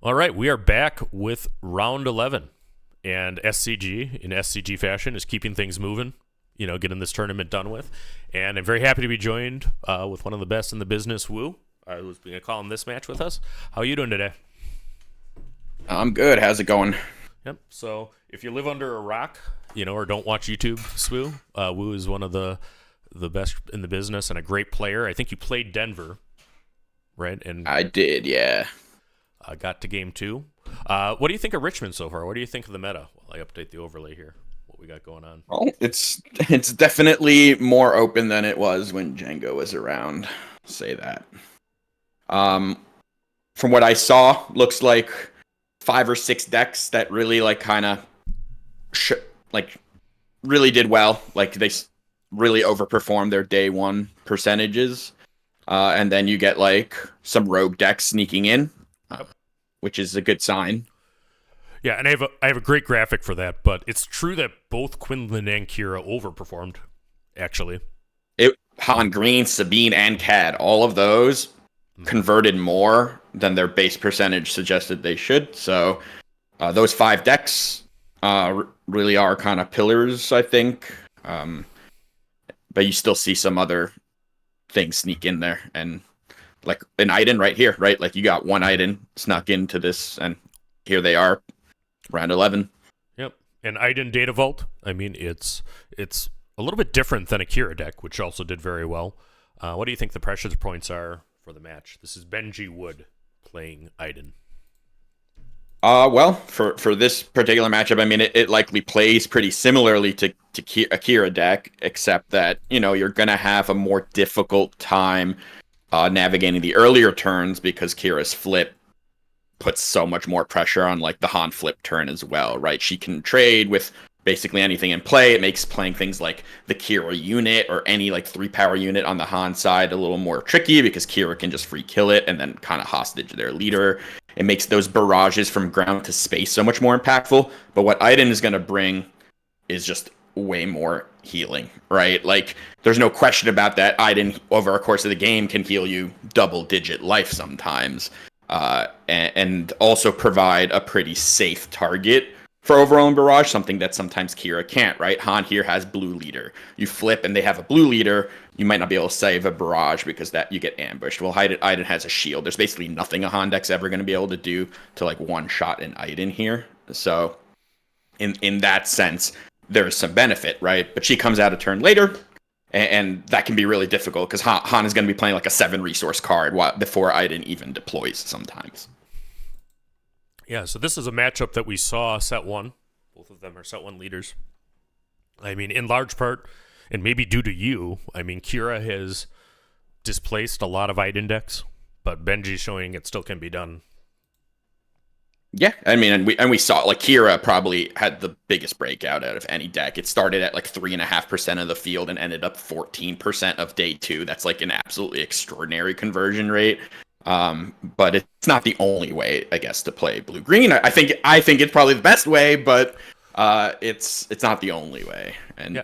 All right, we are back with round 11. And SCG, in SCG fashion, is keeping things moving, getting this tournament done with. And I'm very happy to be joined with one of the best in the business, Woo, who's going to call in this match with us. How are you doing today? I'm good. How's it going? Yep. So if you live under a rock, or don't watch YouTube, Swoo, Woo is one of the best in the business and a great player. I think you played Denver, right? And I did, yeah. got to game 2. What do you think of Richmond so far? What do you think of the meta? While I update the overlay here, what we got going on. Well, it's definitely more open than it was when Django was around. Say that. From what I saw, looks like 5 or 6 decks that really really did well. Like they really overperformed their day 1 percentages, and then you get like some rogue decks sneaking in, which is a good sign. Yeah, and I have a great graphic for that, but it's true that both Quinlan and Kira overperformed, actually. Han Green, Sabine, and Cad, all of those converted more than their base percentage suggested they should. So those 5 decks really are kind of pillars, I think. But you still see some other things sneak in there. And like an Iden right here, right? Like you got one Iden snuck into this, and here they are, round 11. Yep. And Iden Data Vault, I mean, it's a little bit different than a Kira deck, which also did very well. What do you think the pressure points are for the match? This is Benji Wood playing Iden. Well, for this particular matchup, I mean, it likely plays pretty similarly to a Kira deck, except that, you're going to have a more difficult time navigating the earlier turns because Kira's flip puts so much more pressure on like the Han flip turn as well, right? She can trade with basically anything in play. It makes playing things like the Kira unit or any like 3-power unit on the Han side a little more tricky because Kira can just free kill it and then kind of hostage their leader. It makes those barrages from ground to space so much more impactful. But what Iden is going to bring is just way more healing, right? Like, there's no question about that. Iden, over a course of the game, can heal you double-digit life sometimes. And also provide a pretty safe target for overall barrage, something that sometimes Kira can't, right? Han here has blue leader. You flip and they have a blue leader, you might not be able to save a barrage because that you get ambushed. Well, Iden has a shield. There's basically nothing a Han deck's ever going to be able to do to like one shot an Iden here. So in that sense, there's some benefit, right? But she comes out a turn later, and that can be really difficult because Han is going to be playing like a 7 resource card before Iden even deploys sometimes. Yeah, so this is a matchup that we saw set 1. Both of them are set 1 leaders. I mean, in large part, and maybe due to you, I mean, Kira has displaced a lot of Iden decks, but Benji's showing it still can be done. Yeah, I mean, and we saw like Kira probably had the biggest breakout out of any deck. It started at like 3.5% of the field and ended up 14% of day 2. That's like an absolutely extraordinary conversion rate. But it's not the only way, I guess, to play blue green. I think it's probably the best way, but it's not the only way. And, yeah.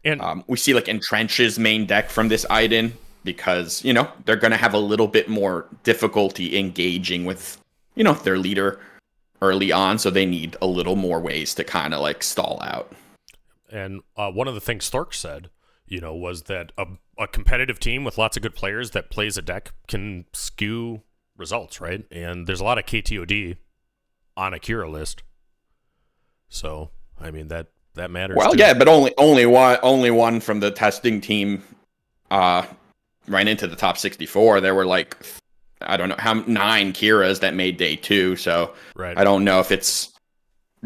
And we see like Entrench's main deck from this Iden because they're gonna have a little bit more difficulty engaging with their leader early on, so they need a little more ways to kind of like stall out. And one of the things Stork said, was that a competitive team with lots of good players that plays a deck can skew results, right? And there's a lot of KTOD on a Kira list. So, I mean, that matters. Well, too. Yeah, but only one from the testing team ran into the top 64. There were like, I don't know how 9 Kiras that made day 2. So right. I don't know if it's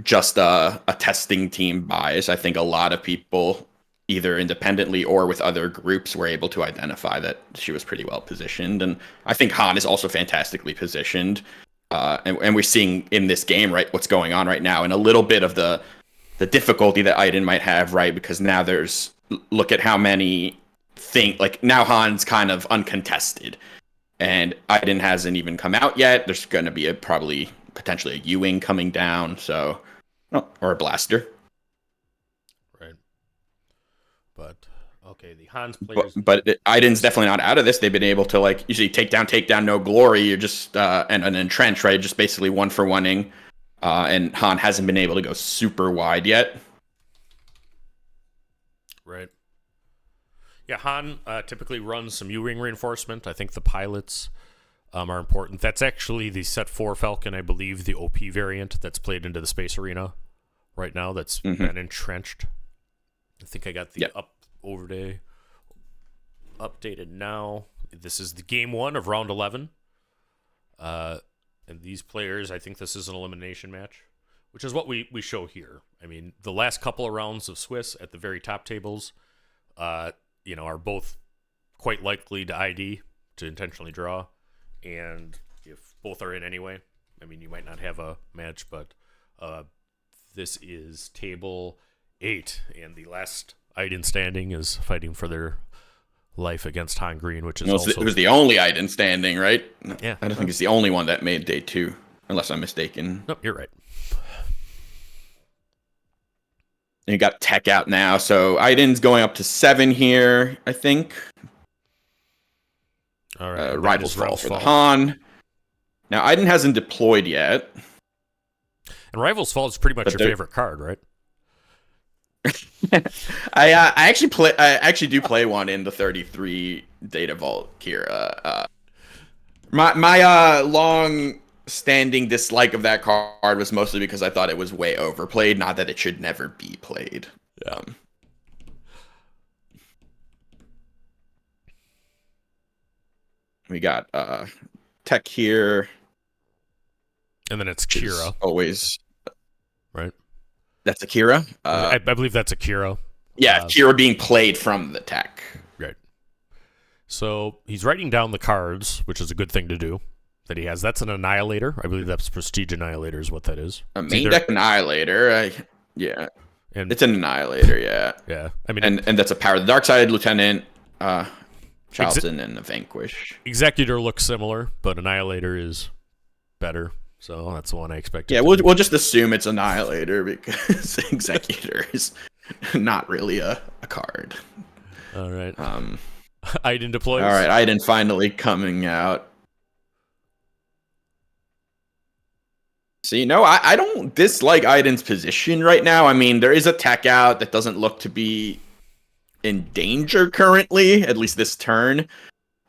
just a testing team bias. I think a lot of people, either independently or with other groups, were able to identify that she was pretty well positioned. And I think Han is also fantastically positioned. And we're seeing in this game, right, what's going on right now, and a little bit of the difficulty that Iden might have, right? Because now look at how many now Han's kind of uncontested. And Iden hasn't even come out yet. There's going to be probably potentially a Ewing coming down, or a Blaster. Right. But Okay, the Hans players. But Iden's definitely not out of this. They've been able to, like, usually take down, no glory. You're just and an entrench, right? Just basically 1-for-1ing. And Han hasn't been able to go super wide yet. Right. Yeah, Han typically runs some U-wing reinforcement. I think the pilots are important. That's actually the Set 4 Falcon, I believe, the OP variant that's played into the space arena right now. That's been entrenched. I think I got the overday updated now. This is the game 1 of round 11. And these players, I think this is an elimination match, which is what we show here. I mean, the last couple of rounds of Swiss at the very top tables, are both quite likely to ID, to intentionally draw. And if both are in anyway, I mean, you might not have a match, but this is table 8, and the last Iden standing is fighting for their life against Han Green, which is it was the only Iden standing, right? Yeah. I don't think it's the only one that made day 2, unless I'm mistaken. Nope, you're right. You got tech out now, so Iden's going up to 7 here, I think. All right. Rivals Fall for the Han. Now, Iden hasn't deployed yet. And Rivals Fall is pretty much your favorite card, right? I actually do play one in the 33 Data Vault, Kira. My long standing dislike of that card was mostly because I thought it was way overplayed, not that it should never be played. Yeah. We got tech here, and then it's Kira. Always right. That's Akira. I believe that's Akira. Yeah, Kira being played from the tech. Right. So he's writing down the cards, which is a good thing to do. That he has. That's an Annihilator. I believe that's Prestige Annihilator is what that is. A main deck Annihilator. Yeah. And it's an Annihilator, yeah. Yeah. I mean, and that's a power. The Dark Side Lieutenant, Charlton, and a Vanquish. Executor looks similar, but Annihilator is better. So that's the one I expected. Yeah, we'll just assume it's Annihilator because Executor is not really a card. All right. Iden deploys. All right, Iden finally coming out. See, no, I don't dislike Iden's position right now. I mean, there is a tech out that doesn't look to be in danger currently, at least this turn.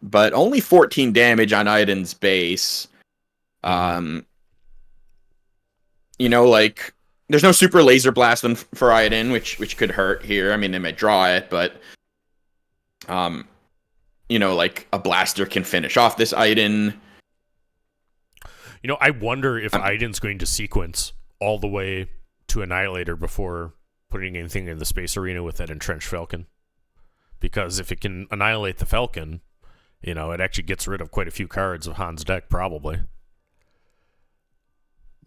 But only 14 damage on Iden's base. There's no super laser blast for Iden, which could hurt here. I mean, they might draw it, but a blaster can finish off this Iden. I wonder if Iden's going to sequence all the way to Annihilator before putting anything in the space arena with that entrenched Falcon. Because if it can annihilate the Falcon, it actually gets rid of quite a few cards of Han's deck, probably.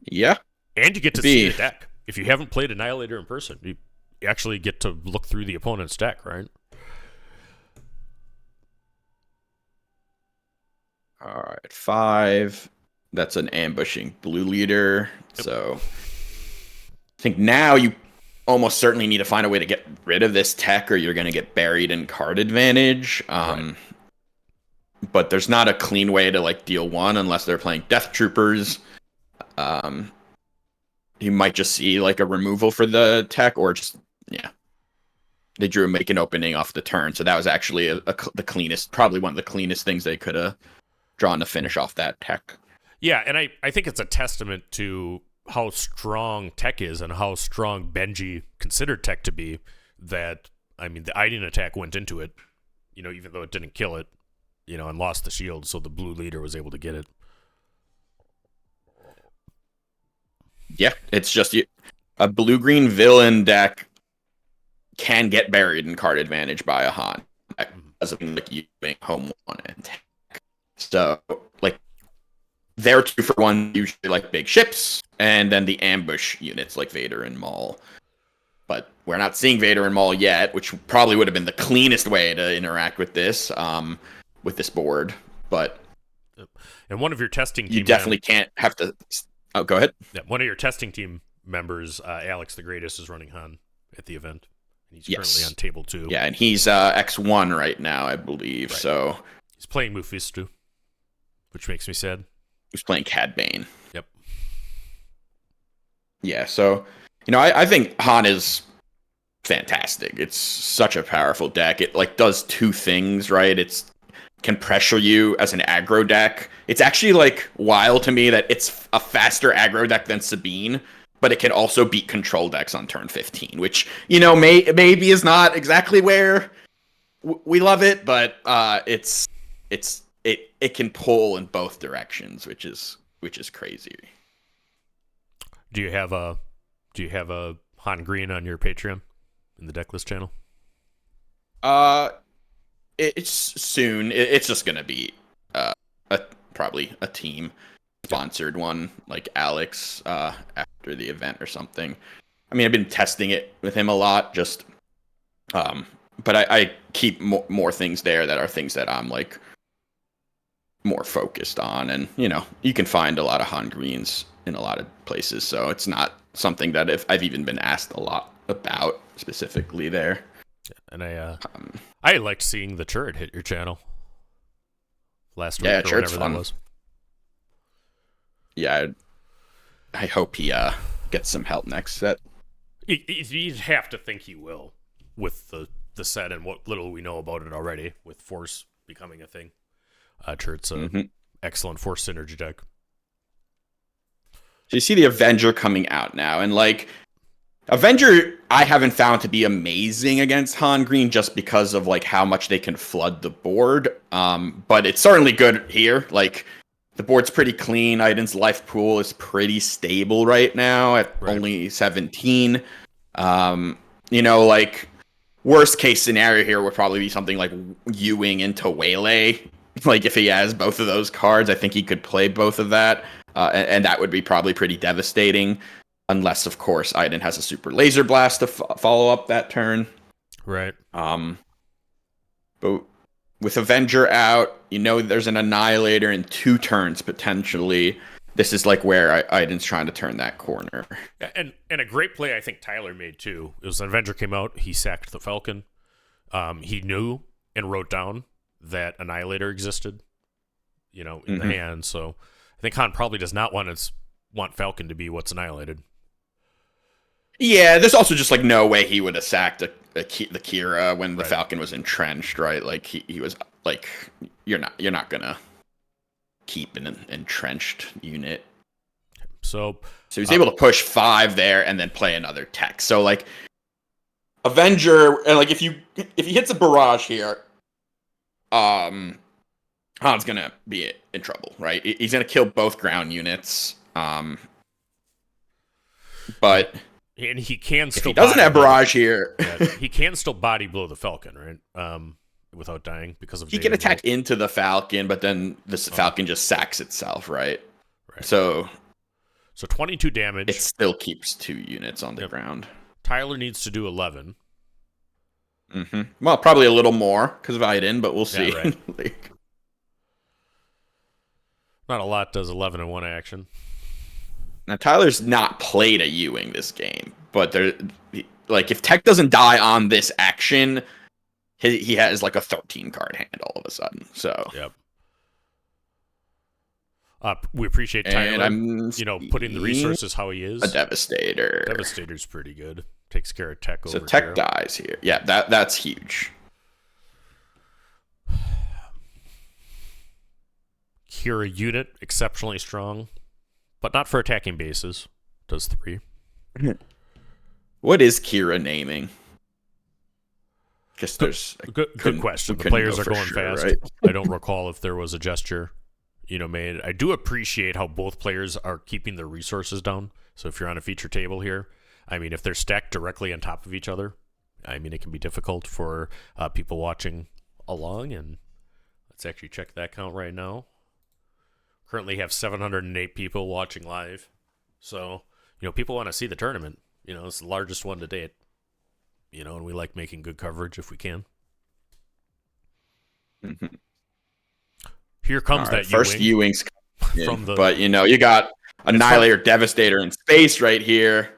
Yeah. And you get to see the deck. If you haven't played Annihilator in person, you actually get to look through the opponent's deck, right? All right, 5. That's an ambushing blue leader. Yep. So I think now you almost certainly need to find a way to get rid of this tech or you're going to get buried in card advantage. Right. But there's not a clean way to deal one unless they're playing Death Troopers. You might just see a removal for the tech or they drew a make an opening off the turn. So that was actually the cleanest, probably one of the cleanest things they could have drawn to finish off that tech. Yeah, and I think it's a testament to how strong tech is and how strong Benji considered tech to be that, I mean, the Iden attack went into it, even though it didn't kill it, and lost the shield, so the blue leader was able to get it. Yeah, it's just a blue-green villain deck can get buried in card advantage by a Han deck because of you being home one and tech. So, they're 2-for-1, usually big ships, and then the ambush units like Vader and Maul. But we're not seeing Vader and Maul yet, which probably would have been the cleanest way to interact with this board. But and one of your testing team you definitely can't have to. Oh, go ahead. Yeah, one of your testing team members, Alex the Greatest, is running Han at the event. and he's currently on table 2. Yeah, and he's X1 right now, I believe. Right. So he's playing Mephisto, which makes me sad. He's playing Cad Bane. Yep. Yeah, so I think Han is fantastic. It's such a powerful deck. It like does 2 things, right? It's can pressure you as an aggro deck. It's actually like wild to me that it's a faster aggro deck than Sabine, but it can also beat control decks on turn 15, which maybe is not exactly where we love it, but it can pull in both directions, which is crazy. Do you have a Han Green on your Patreon in the decklist channel? It's soon. It's just gonna be probably a team sponsored one, like Alex after the event or something. I mean, I've been testing it with him a lot, just but I keep more things there that are things that I'm like more focused on, and you can find a lot of Han Greens in a lot of places, so it's not something that I've even been asked a lot about specifically there. And I liked seeing the turret hit your channel last week or whatever that was. Yeah, I hope he gets some help next set. You'd have to think he will with the set and what little we know about it already, with Force becoming a thing. Turret's an excellent Force synergy deck. So you see the Avenger coming out now, and like Avenger I haven't found to be amazing against Han Green just because of like how much they can flood the board. But it's certainly good here. Like the board's pretty clean. Iden's life pool is pretty stable right now at only 17. Like worst case scenario here would probably be something like Ewing into Waylay. Like if he has both of those cards, I think he could play both of that. And that would be probably pretty devastating. Unless, of course, Iden has a super laser blast to follow up that turn. Right. But with Avenger out, there's an Annihilator in 2 turns, potentially. This is like where Iden's trying to turn that corner. And a great play I think Tyler made, too. It was Avenger came out, he sacked the Falcon. He knew and wrote down that Annihilator existed, in the hand. So I think Han probably does not want Falcon to be what's annihilated. Yeah, there's also just like no way he would have sacked the Kira when the Falcon was entrenched, right? Like he was like, you're not gonna keep an entrenched unit. So he's able to push 5 there and then play another tech. So like Avenger, and like if he hits a barrage here, Han's gonna be in trouble, right? He's gonna kill both ground units. But and he can still. If he doesn't have barrage here, he can still body blow the Falcon, right? Without dying because of. He can attack into the Falcon, but then this Falcon just sacks itself, right? So 22 damage. It still keeps 2 units on the ground. Tyler needs to do 11. Well, probably a little more because of Iden, but we'll see. Yeah, right. Not a lot does 11 in 1 action. Now, Tyler's not played a Ewing this game, but if Tech doesn't die on this action, he has like a 13 card hand all of a sudden. So, yep. We appreciate Tyler, putting the resources how he is. A Devastator. Devastator's pretty good. Takes care of Tech over. So Tech dies here. Yeah, that's huge. Kira unit exceptionally strong, but not for attacking bases. Does 3. What is Kira naming? Because there's good question. The players are going fast. Right? I don't recall if there was a gesture, made. I do appreciate how both players are keeping their resources down. So if you're on a feature table here, I mean, if they're stacked directly on top of each other, I mean, it can be difficult for people watching along. And let's actually check that count right now. Currently have 708 people watching live. So, people want to see the tournament. It's the largest one to date. And we like making good coverage if we can. Here comes that first Ewing's from the. But you got Annihilator, Devastator in space right here.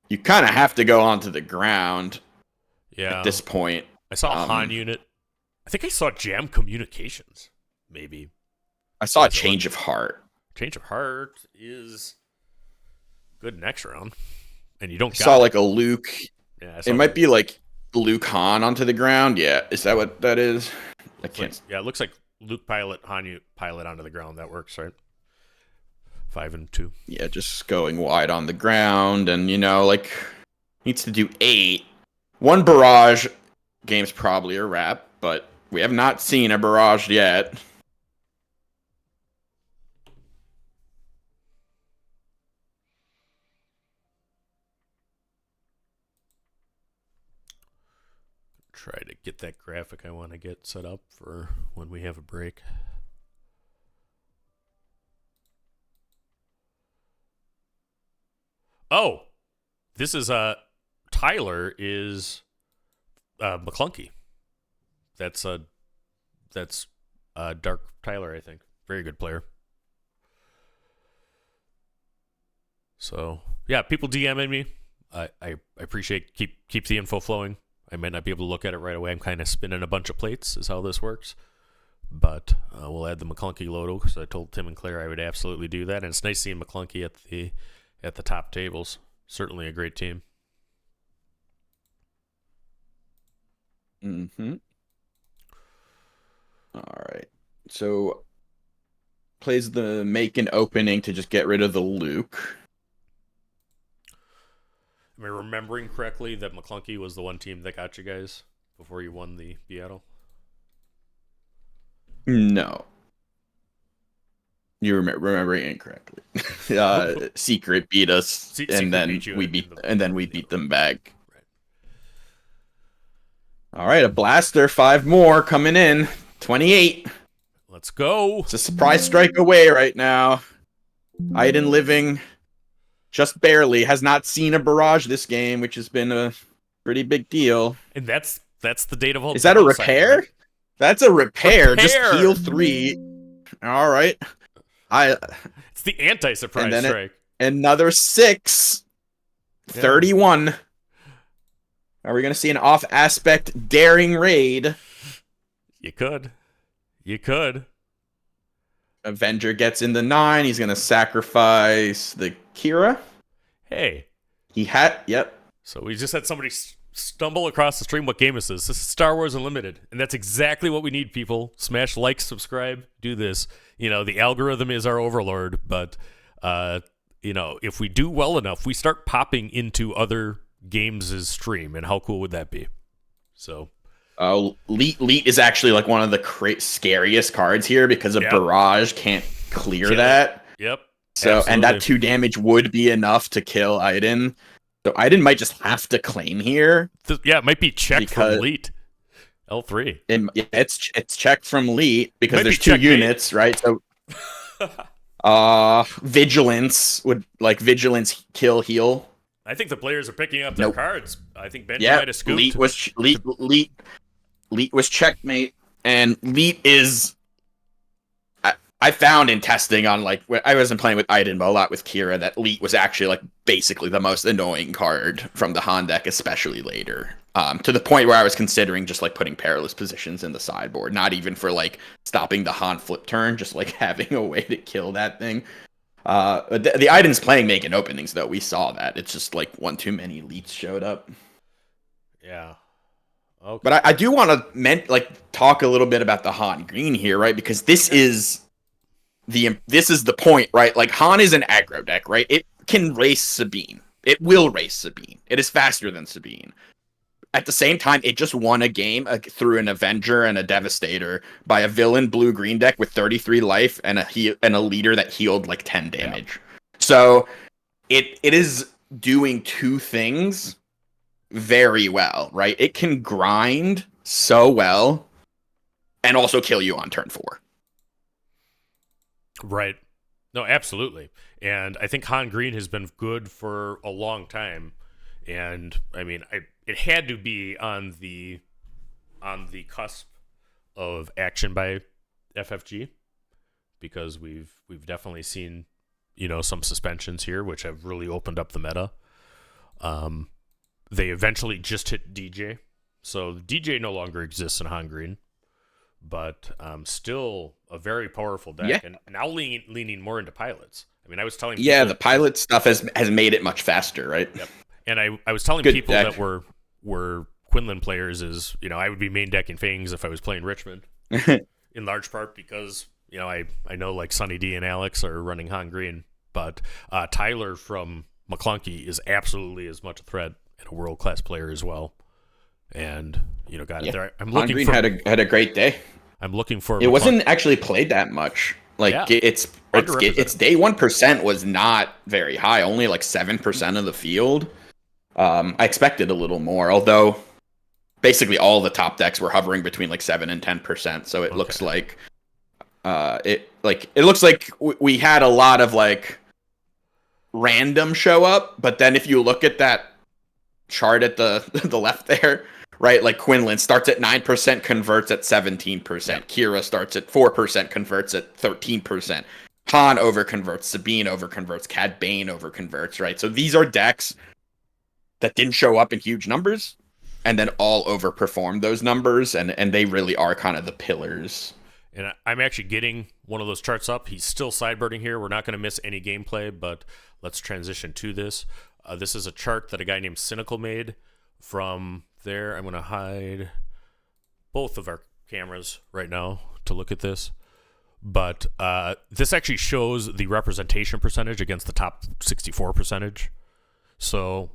you kind of have to go onto the ground Yeah. at this point. I saw a Han unit. I think I saw Jam Communications, maybe. I saw a Change of Heart. Change of Heart is good next round. And you don't I saw like a Luke. Yeah, it might be like Luke Han onto the ground. Yeah, is that what that is? I can't. Yeah, it looks like Luke pilot, Han pilot onto the ground. That works, right? 5 and 2. Yeah, just going wide on the ground, and like needs to do 8. 1 barrage game's probably a wrap, but we have not seen a barrage yet. Try to get that graphic I want to get set up for when we have a break. Oh, this is Tyler is McClunky. That's DarK Tyler, I think. Very good player. So yeah, people DMing me. I appreciate keep the info flowing. I might not be able to look at it right away. I'm kind of spinning a bunch of plates is how this works. But we'll add the McClunky logo because I told Tim and Claire I would absolutely do that. And it's nice seeing McClunky at the top tables. Certainly a great team. Mm-hmm. All right. So plays the make an opening to just get rid of the Luke. Am I remembering correctly that McClunky was the one team that got you guys before you won the Seattle? No. You're remembering incorrectly. Secret beat us, and then we beat them back. Right. All right, a blaster, 5 more coming in. 28. Let's go. It's a surprise strike away right now. Iden living just barely, has not seen a barrage this game, which has been a pretty big deal. And that's the date of all. Is that a repair? Right? That's a repair. Just heal 3. All right. It's the anti-surprise strike. Another 6. Yeah. 31. Are we going to see an off-aspect daring raid? You could. Avenger gets in the 9. He's going to sacrifice the Kira. Hey. Yep. So we just had somebody stumble across the stream. What game is this? This is Star Wars Unlimited. And that's exactly what we need, people. Smash like, subscribe, do this. The algorithm is our overlord, but, if we do well enough, we start popping into other games' stream. And how cool would that be? So... Leet is actually like one of the scariest cards here because a barrage can't clear that. Yep. So absolutely. And that 2 damage would be enough to kill Iden. So Iden might just have to claim here. It might be checked from Leet. L3. It's checked from Leet because there's 2 units, right? So Vigilance would kill heal. I think the players are picking up their cards. I think Benji might have scooped. Leet was checkmate, and Leet is. I found in testing on I wasn't playing with Iden, but a lot with Kira, that Leet was actually basically the most annoying card from the Han deck, especially later. To the point where I was considering just putting perilous positions in the sideboard, not even for stopping the Han flip turn, just having a way to kill that thing. The Iden's playing making openings though. We saw that. It's just one too many Leets showed up. Yeah. Okay. But I do want to talk a little bit about the Han green here, right? Because this is the point, right? Han is an aggro deck, right? It can race Sabine. It will race Sabine. It is faster than Sabine. At the same time, it just won a game through an Avenger and a Devastator by a villain blue-green deck with 33 life and a leader that healed 10 damage. Yeah. So it is doing 2 things very well, right? It can grind so well and also kill you on turn 4. Right. No, absolutely. And I think Han Green has been good for a long time. And I mean, it had to be on the cusp of action by FFG, because we've definitely seen some suspensions here which have really opened up the meta. They eventually just hit DJ. So DJ no longer exists in Han Green, but still a very powerful deck, and now leaning more into pilots. I mean, I was telling people, the pilot stuff has made it much faster, right? Yep. And I was telling people that were Quinlan players is, I would be main decking Fangs if I was playing Richmond, in large part because, I know like Sunny D and Alex are running Han Green, but Tyler from McClunky is absolutely as much a threat and a world-class player as well. And, got it there. I'm looking Han Green had a great day. I'm looking for... It wasn't actually played that much. Its day 1% was not very high, only like 7% of the field. I expected a little more, although basically all the top decks were hovering between like 7 and 10%. So it looks like it looks like we had a lot of like random show up, but then if you look at that chart at the left there, right, like Quinlan starts at 9%, converts at 17%. Kira starts at 4%, converts at 13%. Han overconverts, Sabine overconverts, Cad Bane overconverts, right? So these are decks that didn't show up in huge numbers and then all overperformed those numbers, and they really are kind of the pillars. And I'm actually getting one of those charts up. He's still sidebirding here. We're not going to miss any gameplay, but let's transition to this. This is a chart that a guy named Cynical made from there. I'm going to hide both of our cameras right now to look at this. But this actually shows the representation percentage against the top 64 percentage. So,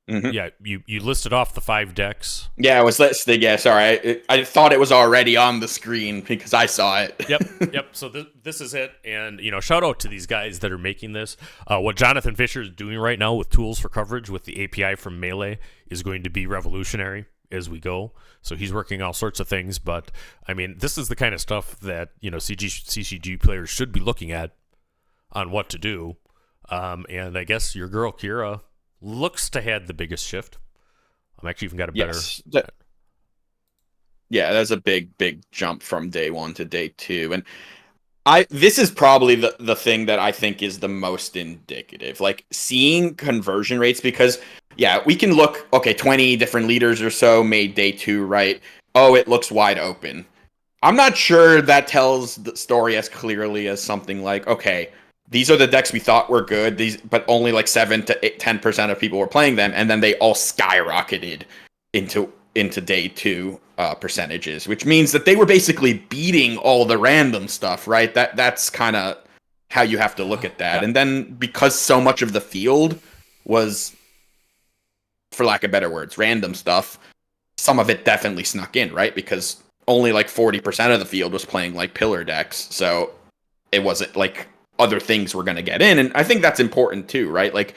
yeah, you listed off the 5 decks. Yeah, I was listening. Yeah, sorry. I thought it was already on the screen because I saw it. Yep. So this is it. And, shout out to these guys that are making this. What Jonathan Fisher is doing right now with tools for coverage with the API from Melee is going to be revolutionary as we go. So he's working all sorts of things. But, I mean, this is the kind of stuff that, CCG players should be looking at on what to do. And I guess your girl, Kira, looks to have the biggest shift. I'm actually even got a better... Yeah, that's a big jump from day 1 to day 2. And this is probably the thing that I think is the most indicative. Like, seeing conversion rates, because, yeah, we can look, 20 different leaders or so made day 2, right? Oh, it looks wide open. I'm not sure that tells the story as clearly as something like, okay, these are the decks we thought were good, but only like 7 to 10% of people were playing them, and then they all skyrocketed into day 2 percentages, which means that they were basically beating all the random stuff, right? That's kind of how you have to look at that. And then because so much of the field was, for lack of better words, random stuff, some of it definitely snuck in, right? Because only like 40% of the field was playing like pillar decks, so it wasn't like other things were going to get in. And I think that's important too, right? Like,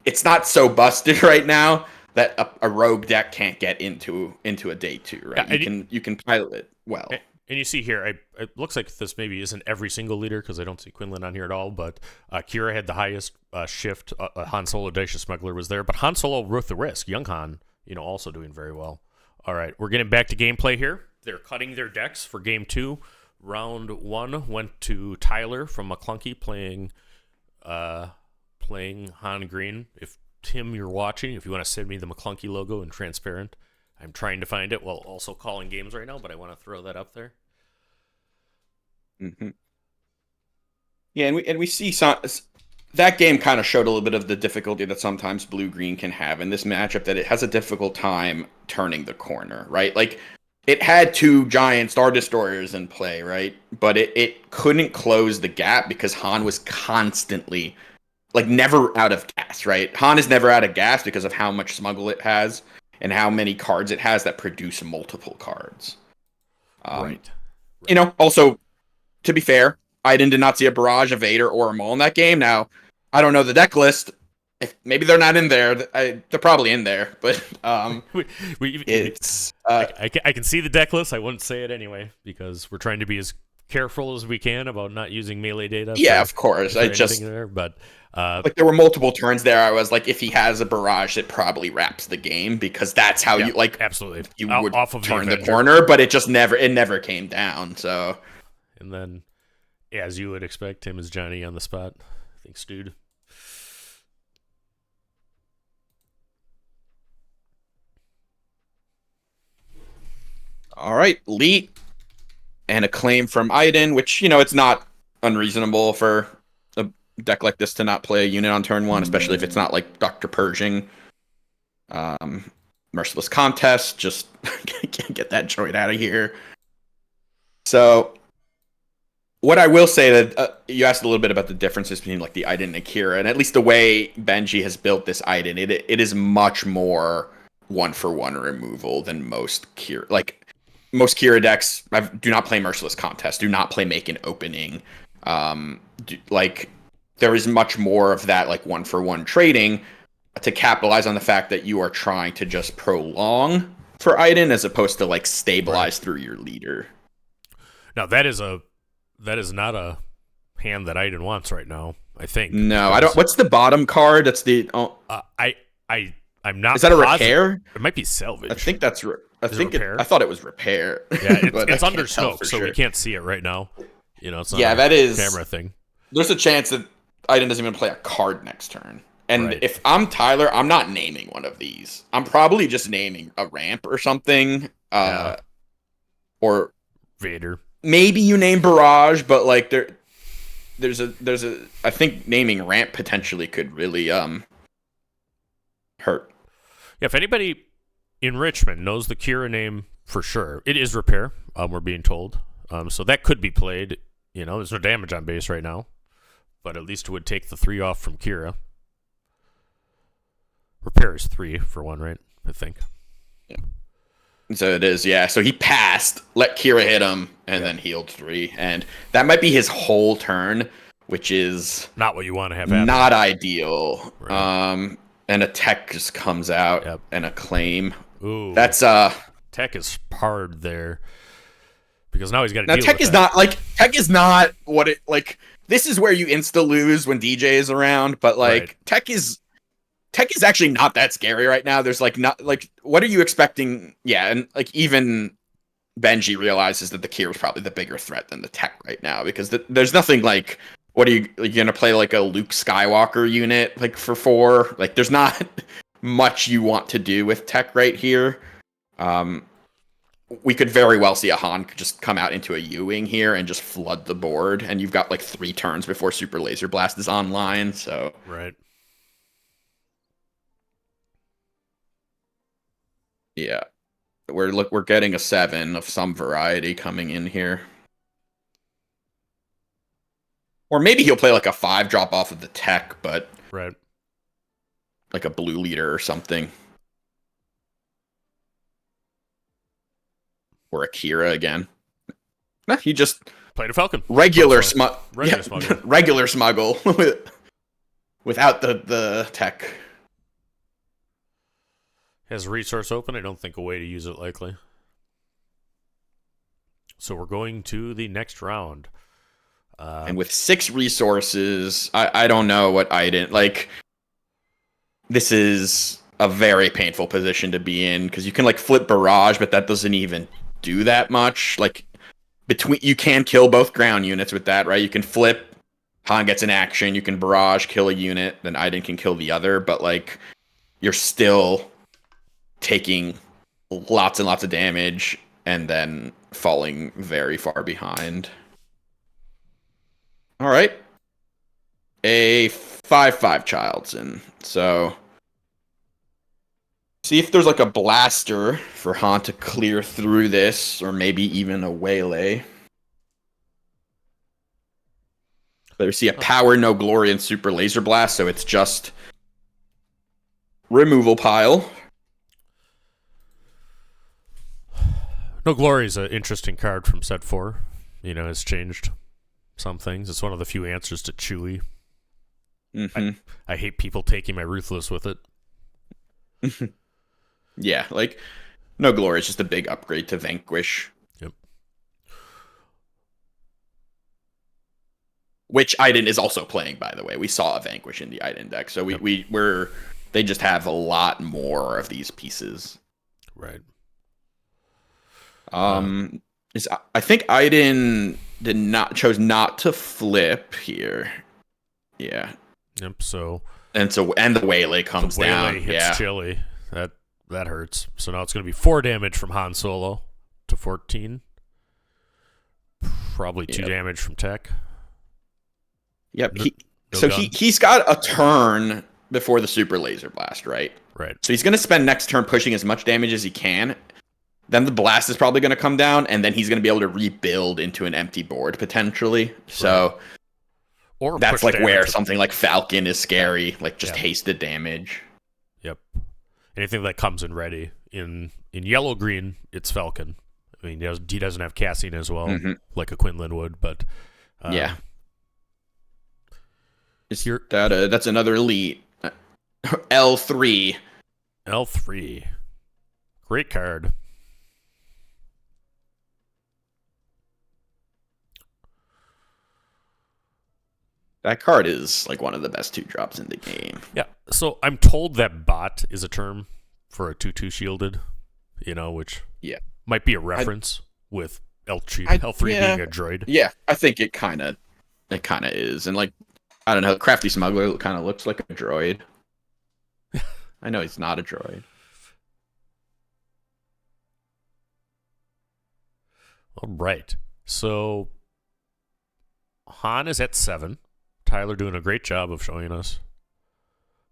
it's not so busted right now that a rogue deck can't get into a day 2, right? Yeah, you can pilot it well. And you see here, it looks like this maybe isn't every single leader because I don't see Quinlan on here at all, but Kira had the highest shift. Han Solo Dacia Smuggler was there, but Han Solo worth the risk. Young Han, also doing very well. All right, we're getting back to gameplay here. They're cutting their decks for game 2. Round 1 went to Tyler from McClunky playing Han Green. If Tim, you're watching, if you want to send me the McClunky logo in transparent, I'm trying to find it while also calling games right now, but I want to throw that up there. Mm-hmm. Yeah, and we see that game kind of showed a little bit of the difficulty that sometimes blue-green can have in this matchup, that it has a difficult time turning the corner, right? Like, it had 2 giant Star Destroyers in play, right? But it couldn't close the gap because Han was constantly, like, never out of gas, right? Han is never out of gas because of how much smuggle it has and how many cards it has that produce multiple cards. Right. Also, to be fair, Iden did not see a Barrage, a Vader, or a Maul in that game. Now, I don't know the deck list. Maybe they're not in there. They're probably in there, but it's. I can see the deck list. I wouldn't say it anyway because we're trying to be as careful as we can about not using melee data. Yeah, of course. I just but there were multiple turns there. I was like, if he has a Barrage, it probably wraps the game because that's how you like. Absolutely, you would off of turn the corner, but it just never came down. So, and then, as you would expect, Tim is Johnny on the spot. Thanks, dude. All right, Leet and a claim from Iden, which, you know, it's not unreasonable for a deck like this to not play a unit on turn 1, especially if it's not like Dr. Pershing. Merciless Contest, just can't get that droid out of here. So, what I will say that you asked a little bit about the differences between like the Iden and Akira, and at least the way Benji has built this Iden, it is much more 1-for-1 removal than most Kira. Like most Kira decks, do not play Merciless Contest, do not play Make an Opening. Like there is much more of that like 1-for-1 trading to capitalize on the fact that you are trying to just prolong for Iden as opposed to like stabilize through your leader. Now that is not a hand that Iden wants right now, I think. No, I don't. What's the bottom card? That's the I'm not. Is that a positive. Repair? It might be Salvage. I think that's I thought it was Repair. Yeah, it's under smoke, so we can't see it right now. You know, it's not that is camera thing. There's a chance that Iden doesn't even play a card next turn. And if I'm Tyler, I'm not naming one of these. I'm probably just naming a ramp or something. Or Vader. Maybe you name Barrage, but like there's a I think naming ramp potentially could really hurt. Yeah, if anybody in Richmond knows the Kira name for sure, it is Repair, we're being told. So that could be played. You know, there's no damage on base right now, but at least it would take the 3 off from Kira. Repair is 3 for 1, right? I think. Yeah. So it is, yeah. So he passed, let Kira hit him, and then healed 3. And that might be his whole turn, which is not what you want to have happen. Not ideal. Right. And a tech just comes out and a claim. Ooh. That's tech is hard there. Because now he's got to now deal tech with is that. tech is not what it like. This is where you insta lose when DJ is around, but like tech is actually not that scary right now. There's like not like what are you expecting? Yeah, and like even Benji realizes that the Kira is probably the bigger threat than the tech right now because there's nothing like what are you gonna play like a Luke Skywalker unit like for 4? Like there's not much you want to do with tech right here. We could very well see a Han just come out into a Ewing here and just flood the board, and you've got like 3 turns before Super Laser Blast is online. So right. Yeah, we're getting a 7 of some variety coming in here, or maybe he'll play like a 5 drop off of the tech, but like a blue leader or something, or Akira again. Nah, he just played a Falcon. Regular smuggle without the tech. Has resource open. I don't think a way to use it likely. So we're going to the next round. And with 6 resources, I don't know what Iden like. This is a very painful position to be in because you can like flip Barrage, but that doesn't even do that much. Like you can kill both ground units with that, right? You can flip. Han gets an action. You can Barrage, kill a unit, then Iden can kill the other. But like, you're still taking lots and lots of damage and then falling very far behind. All right. A 5/5 Child's in. So see if there's like a blaster for Han to clear through this, or maybe even a waylay. But we see a power, no glory, and super laser blast, so it's just removal pile. No Glory is an interesting card from set 4. You know, it's changed some things. It's one of the few answers to Chewie. Mm-hmm. I hate people taking my Ruthless with it. Yeah, like, No Glory is just a big upgrade to Vanquish. Yep. Which Iden is also playing, by the way. We saw a Vanquish in the Iden deck, so they just have a lot more of these pieces. Right. I think Iden chose not to flip here. Yeah. Yep. So and the Waylay comes down. Hits Chili. That hurts. So now it's going to be 4 damage from Han Solo to 14. Probably 2 damage from tech. Yep. He's got a turn before the super laser blast, right? Right. So he's going to spend next turn pushing as much damage as he can. Then the blast is probably going to come down, and then he's going to be able to rebuild into an empty board potentially. So right. Or that's like where something like Falcon is scary, like just hasted damage. Yep. Anything that comes in ready. In yellow green, it's Falcon. I mean, he doesn't have Cassian as well, like a Quinlan would, but yeah. That's another elite. L3. L3. Great card. That card is like one of the best 2-drops in the game. Yeah. So I'm told that bot is a term for a 2/2 shielded, which might be a reference with L3 being a droid. Yeah, I think it kind of is. And like, I don't know, Crafty Smuggler kind of looks like a droid. I know he's not a droid. All right. So Han is at 7. Tyler doing a great job of showing us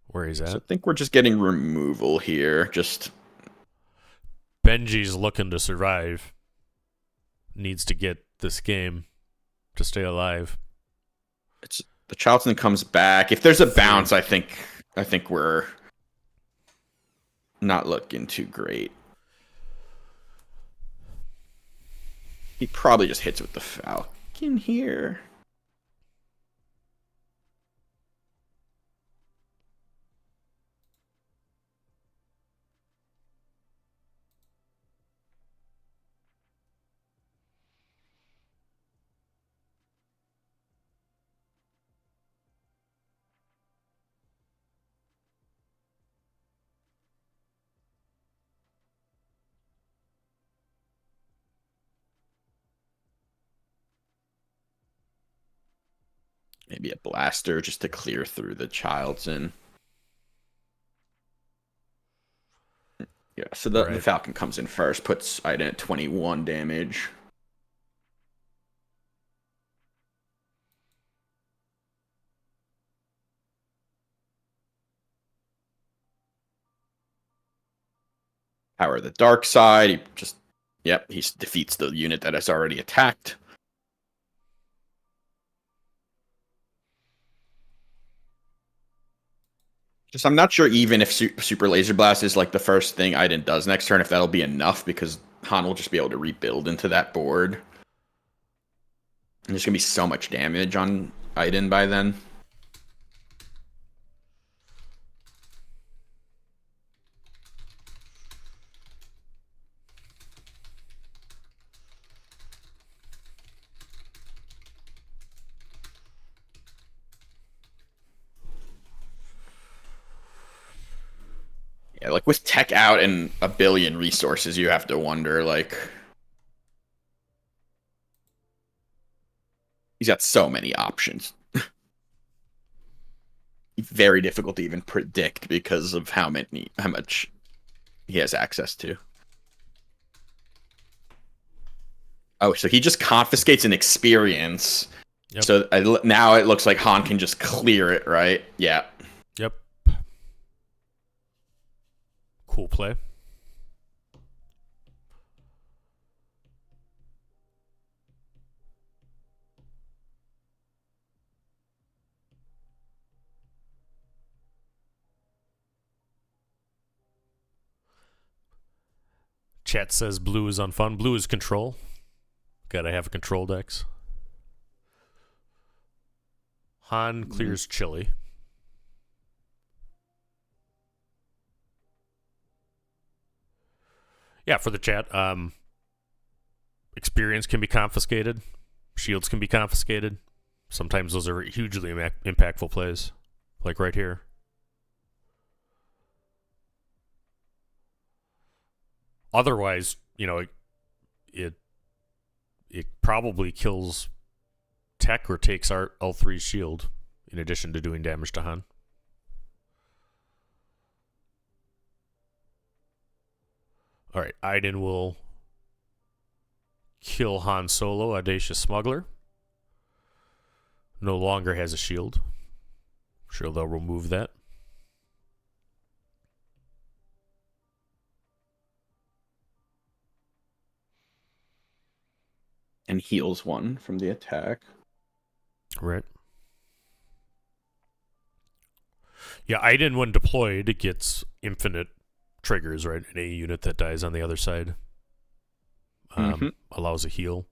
where he's at. So I think we're just getting removal here. Just Benji's looking to survive. Needs to get this game to stay alive. The Charlton comes back. If there's a bounce, I think we're not looking too great. He probably just hits with the Falcon here. Maybe a blaster just to clear through the Childson. Yeah, so the Falcon comes in first, puts Iden at 21 damage. Power the dark side. He just, he defeats the unit that has already attacked. I'm not sure even if Super Laser Blast is like the first thing Iden does next turn, if that'll be enough, because Han will just be able to rebuild into that board. And there's going to be so much damage on Iden by then. Yeah, like with tech out and a billion resources, you have to wonder, like, he's got so many options. Very difficult to even predict because of how much he has access to. Oh, so he just confiscates an experience. Yep. So now it looks like Han can just clear it, right? Yeah. Yep. Cool play. Chat says blue is unfun. Blue is control. Gotta have a control decks. Han clears Chili. Yeah, for the chat, experience can be confiscated. Shields can be confiscated. Sometimes those are hugely impactful plays, like right here. Otherwise, it probably kills tech or takes our L3's shield in addition to doing damage to Han. All right, Iden will kill Han Solo, Audacious Smuggler. No longer has a shield. I'm sure they'll remove that. And heals 1 from the attack. Right. Yeah, Iden, when deployed, it gets infinite triggers, right? Any unit that dies on the other side allows a heal.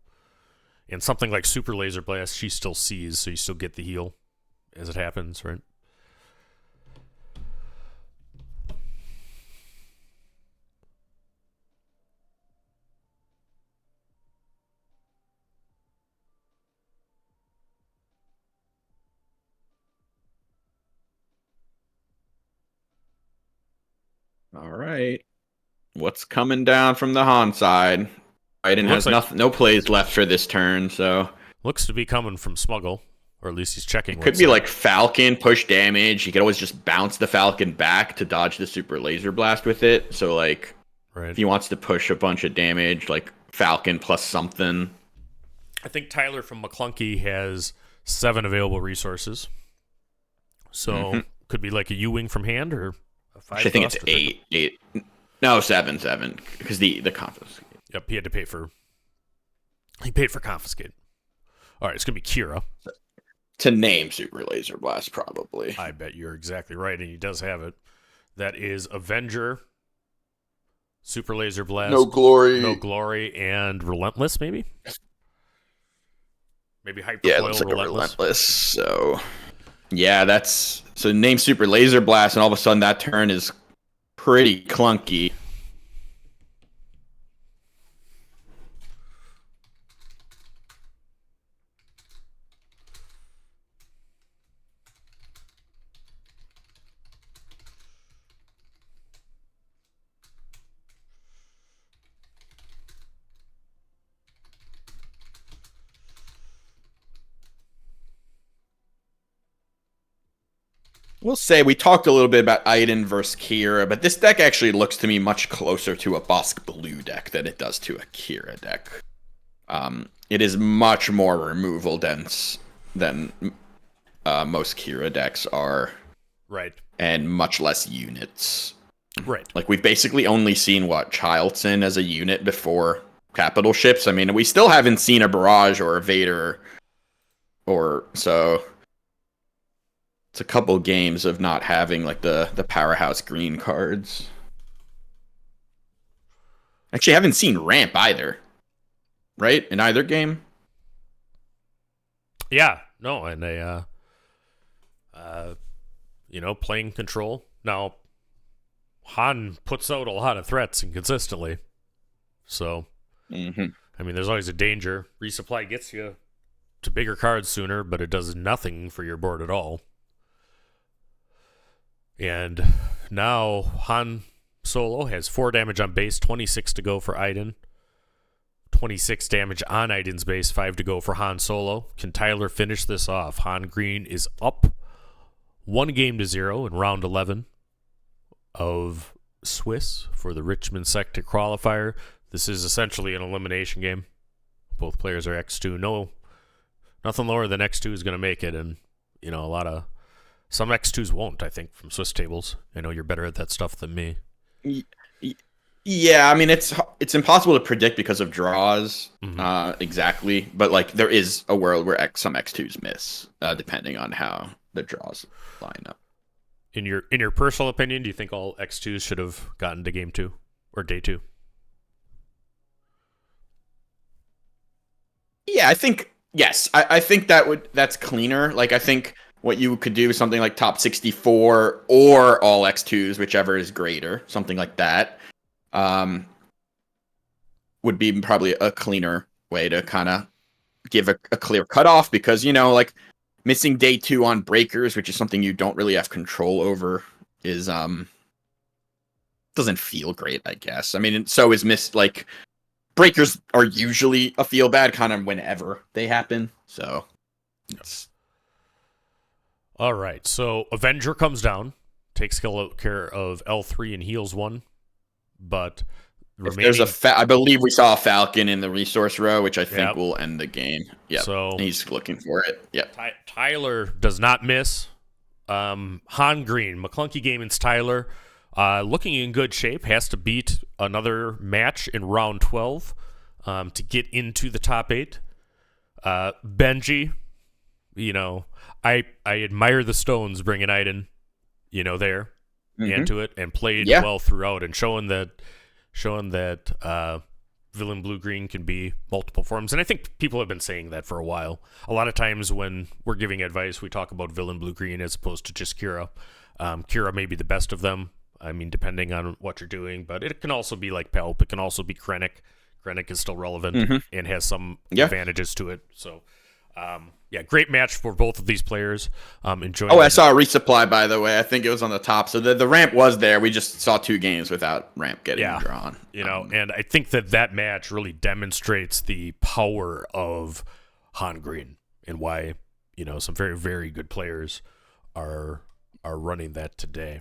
And something like Super Laser Blast, she still sees, so you still get the heal as it happens, right? All right. What's coming down from the Han side? Iden has no plays left for this turn, so... Looks to be coming from Smuggle, or at least he's checking. Could be like Falcon, push damage. You could always just bounce the Falcon back to dodge the Super Laser Blast with it. So, like, if he wants to push a bunch of damage, like Falcon plus something. I think Tyler from McClunky has 7 available resources. So, could be like a U-Wing from hand, or a 5. I think it's 8. No, 7, because the confiscate. Yep, he had to pay for... He paid for confiscate. All right, it's going to be Kira. To name Super Laser Blast, probably. I bet you're exactly right, and he does have it. That is Avenger, Super Laser Blast, No Glory, and Relentless, maybe? Maybe Hypercoil, yeah, it looks like Relentless. So, yeah, so name Super Laser Blast, and all of a sudden that turn is pretty clunky. We'll say we talked a little bit about Iden versus Kira, but this deck actually looks to me much closer to a Bosk Blue deck than it does to a Kira deck. It is much more removal dense than most Kira decks are. Right. And much less units. Right. Like, we've basically only seen, Childson as a unit before capital ships. I mean, we still haven't seen a Barrage or a Vader so... It's a couple games of not having, like, the powerhouse green cards. Actually, I haven't seen Ramp either. Right? In either game? Yeah. No, and they, playing control. Now, Han puts out a lot of threats inconsistently. So, I mean, there's always a danger. Resupply gets you to bigger cards sooner, but it does nothing for your board at all. And now Han Solo has 4 damage on base, 26 to go for Iden. 26 damage on Iden's base, 5 to go for Han Solo. Can Tyler finish this off? Han Green is up 1-0 in round 11 of Swiss for the Richmond Sector Qualifier. This is essentially an elimination game. Both players are X2. No, nothing lower than X2 is going to make it, and some X2s won't, I think, from Swiss tables. I know you're better at that stuff than me. Yeah, I mean, it's impossible to predict because of draws, exactly. But, like, there is a world where some X2s miss, depending on how the draws line up. In your personal opinion, do you think all X2s should have gotten to game 2 or day 2? Yeah, I think, yes. I think that's cleaner. Like, I think... What you could do is something like top 64 or all X2s, whichever is greater, something like that, would be probably a cleaner way to kind of give a clear cutoff, because, like, missing day 2 on breakers, which is something you don't really have control over, is doesn't feel great, I guess. I mean, so is breakers are usually a feel bad kind of whenever they happen, so it's... All right, so Avenger comes down, takes care of L3 and heals 1, but If there's I believe we saw a Falcon in the resource row, which I think will end the game. Yeah, so he's looking for it. Yep. Tyler does not miss. Han Green, McClunky Gaming's Tyler, looking in good shape. Has to beat another match in round 12 to get into the top 8. Benji, I admire the Stones bringing Iden, there into it and played well throughout and showing that Villain Blue Green can be multiple forms. And I think people have been saying that for a while. A lot of times when we're giving advice, we talk about Villain Blue Green as opposed to just Kira. Kira may be the best of them. I mean, depending on what you're doing, but it can also be like Pelp. It can also be Krennic. Krennic is still relevant and has some advantages to it. So, great match for both of these players. Enjoying. I saw a resupply, by the way. I think it was on the top. So the ramp was there. We just saw 2 games without ramp getting drawn. And I think that match really demonstrates the power of Han Green and why, some very, very good players are running that today.